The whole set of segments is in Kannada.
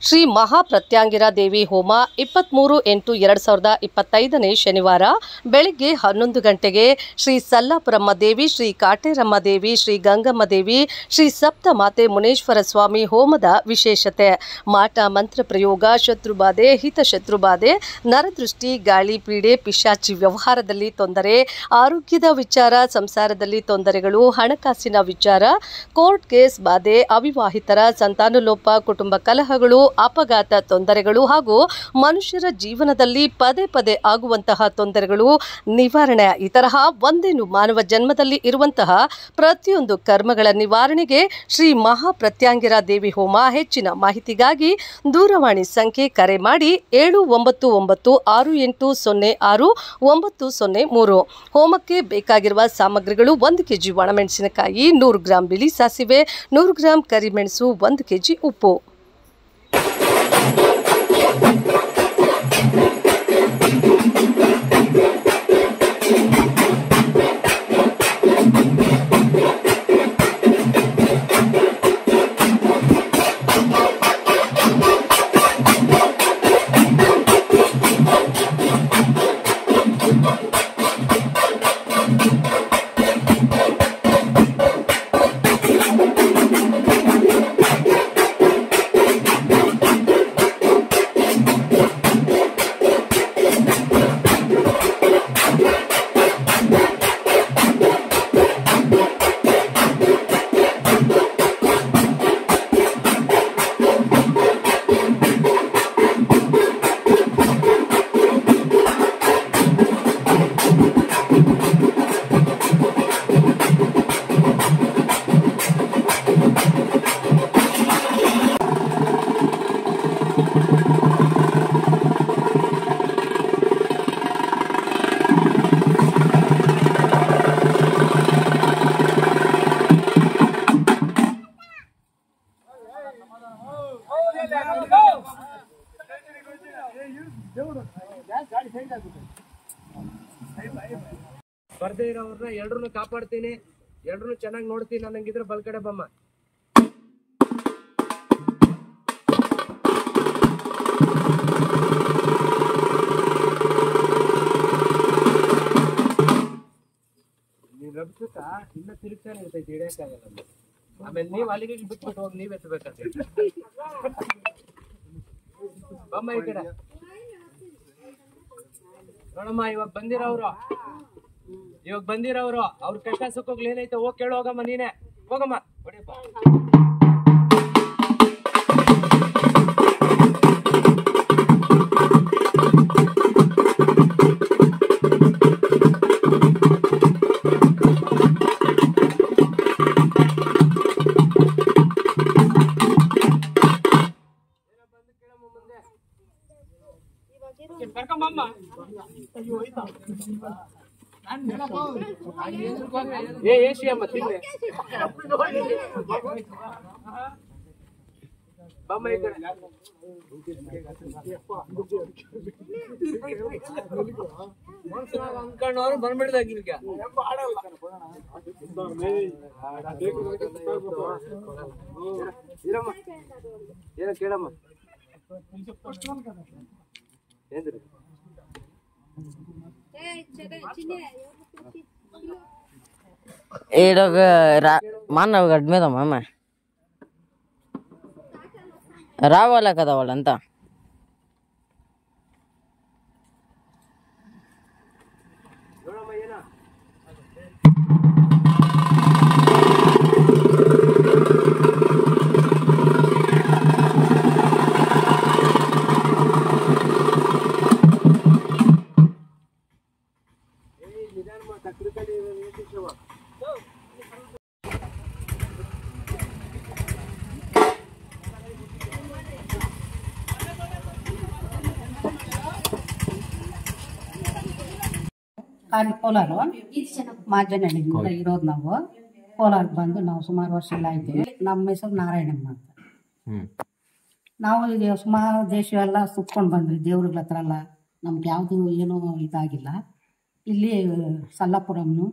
ಶ್ರೀ ಮಹಾಪ್ರತ್ಯಾಂಗಿರಾ ದೇವಿ ಹೋಮ 23/8/2025 ಶನಿವಾರ ಬೆಳಿಗ್ಗೆ 11 ಗಂಟೆಗೆ ಶ್ರೀ ಸಲ್ಲಾಪುರಮ್ಮ ದೇವಿ, ಶ್ರೀ ಕಾಟೇರಮ್ಮ ದೇವಿ, ಶ್ರೀ ಗಂಗಮ್ಮ ದೇವಿ, ಶ್ರೀ ಸಪ್ತಮಾತೆ ಮುನೇಶ್ವರ ಸ್ವಾಮಿ ಹೋಮದ ವಿಶೇಷತೆ. ಮಾಟ ಮಂತ್ರ ಪ್ರಯೋಗ, ಶತ್ರುಬಾಧೆ, ಹಿತಶತ್ರುಬಾಧೆ, ನರದೃಷ್ಟಿ, ಗಾಳಿ ಪೀಡೆ, ಪಿಶಾಚಿ ವ್ಯವಹಾರದಲ್ಲಿ ತೊಂದರೆ, ಆರೋಗ್ಯದ ವಿಚಾರ, ಸಂಸಾರದಲ್ಲಿ ತೊಂದರೆಗಳು, ಹಣಕಾಸಿನ ವಿಚಾರ, ಕೋರ್ಟ್ ಕೇಸ್ ಬಾಧೆ, ಅವಿವಾಹಿತರ ಸಂತಾನಲೋಪ, ಕುಟುಂಬ ಕಲಹಗಳು, ಅಪಘಾತ ತೊಂದರೆಗಳು ಹಾಗೂ ಮನುಷ್ಯರ ಜೀವನದಲ್ಲಿ ಪದೇ ಪದೇ ಆಗುವಂತಹ ತೊಂದರೆಗಳು ನಿವಾರಣೆ. ಈ ತರಹ ಒಂದೇನು ಮಾನವ ಜನ್ಮದಲ್ಲಿ ಇರುವಂತಹ ಪ್ರತಿಯೊಂದು ಕರ್ಮಗಳ ನಿವಾರಣೆಗೆ ಶ್ರೀ ಮಹಾಪ್ರತ್ಯಾಂಗಿರಾ ದೇವಿ ಹೋಮ. ಹೆಚ್ಚಿನ ಮಾಹಿತಿಗಾಗಿ ದೂರವಾಣಿ ಸಂಖ್ಯೆ ಕರೆ ಮಾಡಿ 7996806903. ಹೋಮಕ್ಕೆ ಬೇಕಾಗಿರುವ ಸಾಮಗ್ರಿಗಳು: 1 ಕೆಜಿ ಒಣಮೆಣಸಿನಕಾಯಿ, 100 ಗ್ರಾಂ ಬಿಳಿ ಸಾಸಿವೆ, 100 ಗ್ರಾಂ ಕರಿಮೆಣಸು, 1 ಕೆಜಿ ಉಪ್ಪು. ಬರ್ದೇ ಇರೋವ್ರನ್ನ ಎಲ್ರು ಕಾಪಾಡ್ತೀನಿ, ಎಲ್ರು ಚೆನ್ನಾಗಿ ನೋಡ್ತೀನಿ. ನನಗಿದ್ರೆ ಬಲ್ಕಡೆ ಬಮ್ಮ. ನೀವ್ ರಬ್ಸುತ್ತ ಇನ್ನ ತಿರುಗ್ತಾನೆ ಇರ್ತೈತಿ, ಹಿಡಿಯಕ್ಕಾಗಲ್ಲ. ಆಮೇಲೆ ನೀವ್ ಅಲ್ಲಿಗೆ ಬಿಟ್ಬಿಟ್ಟು ಹೋಗಿ ನೀವ್ ಎತ್ತಬೇಕಾಗ್ತೈತಿ. ಬಮ್ಮ ಈ ಕಡೆ ನೋಡಮ್ಮ. ಇವಾಗ ಬಂದಿರೋರು ಅವ್ರ ಕಷ್ಟ ಸುಖಗಳು ಏನೈತೆ ಹೋಗಿ ಕೇಳು. ಹೋಗಮ್ಮ, ನೀನೆ ಹೋಗಮ್ಮ. ಹೊಡಿಯಪ್ಪ. ಕರ್ಕೊಂಬಮ್ಮ. ಏಷಿಯಮ್ಮ ತಿನ್ನೆ ಬಮ್ಮ ಈ ಕಡೆ. ಅನ್ಕೊಂಡವ್ರು ಬಂದ್ಬಿಡ್ದಾಗ ಈಗ ಇರಮ್ಮ. ಏನ ಕೇಳಮ್ಮ. ಏನ್ರಿ ఈడొక మన గడ్డి మీద మామ రావాలా కదా వాళ్ళంతా. ಕೋಲಾರ ಮಾಜನಹಳ್ಳಿಯಿಂದ ಇರೋದು ನಾವು. ಕೋಲಾರಕ್ಕೆ ಬಂದು ನಾವು ಸುಮಾರು ವರ್ಷ ಎಲ್ಲ ಇದ್ದೀವಿ. ನಮ್ಮ ಹೆಸರು ನಾರಾಯಣಮ್ಮ ಅಂತ. ನಾವು ಈಗ ಸುಮಾರು ದೇಶ ಎಲ್ಲ ಸುತ್ಕೊಂಡು ಬಂದ್ವಿ. ದೇವ್ರಗಳ ಹತ್ರ ಎಲ್ಲ ನಮ್ಗೆ ಯಾವುದು ಏನೂ ಇದಾಗಿಲ್ಲ. ಇಲ್ಲಿ ಸಲ್ಲಾಪುರಮ್ನು,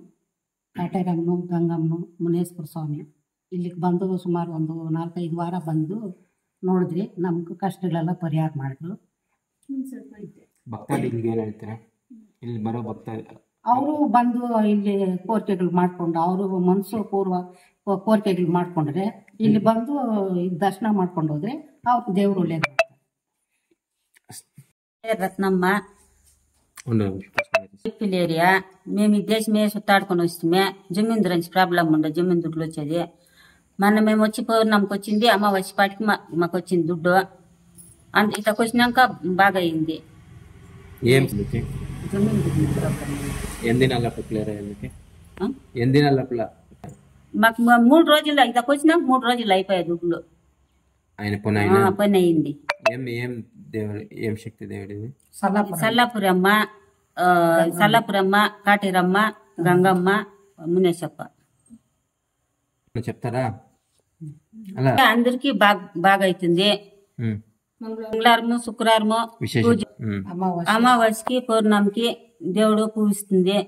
ಕಾಟೇರಮ್ಮನು, ಗಂಗಮ್ಮನು, ಮುನೇಶ್ವರ ಸ್ವಾಮಿ ಇಲ್ಲಿಗೆ ಬಂದು ಸುಮಾರು ಒಂದು 4-5 ವಾರ ಬಂದು ನೋಡಿದ್ರಿ ನಮ್ಗೆ ಕಷ್ಟಗಳೆಲ್ಲ ಪರಿಹಾರ ಮಾಡಿದ್ರು. ಭಕ್ತಾದಿಗಳಿಗೆ ಏನ್ ಹೇಳ್ತೀರಾ? ಇಲ್ಲಿ ಬರೋ ಭಕ್ತ ಅವರು ಬಂದು ಇಲ್ಲಿ ಕೋರಿಕೆಗಳು ಮಾಡ್ಕೊಂಡು ಅವರು ಮನಸ್ಸು ಪೂರ್ವ ಕೋರಿಕೆಗಳು ಮಾಡ್ಕೊಂಡ್ರೆ ಇಲ್ಲಿ ಬಂದು ದರ್ಶನ ಮಾಡ್ಕೊಂಡು ಹೋದ್ರೆ ಅವ್ರ ದೇವ್ರು ಒಳ್ಳೇದು ಮಾಡ್ತಾರೆ. రత్నమ్మ ఏరియా మేము ఈ దేశమే సుత్తాడుకొని వస్తే జమీందురు నుంచి ప్రాబ్లం ఉండే జమీందుర్లు వచ్చేది మొన్న మేము వచ్చి పౌర్ణమికి వచ్చింది అమ్మ వచ్చేపాటికి మాకు వచ్చింది దుడ్డు అంత ఇక్కడికి వచ్చినాక బాగా అయింది. ఏం జమీందురు ప్రాబ్లం మాకు 3 రోజులు ఇక్కడికి వచ్చినాక 3 రోజులు అయిపోయాయి దుడ్లు పని అయింది. ఏం శక్తి దేవుడిది? సల్లాపురమ్మ సల్లాపురమ్మ కాటేరమ్మ గంగమ్మ మునేశప్ప చెప్తారా? అందరికి బాగా అవుతుంది. మంగళవారము శుక్రవారము పూజ అమావాస్యకి పౌర్ణమికి దేవుడు పూజిస్తుంది.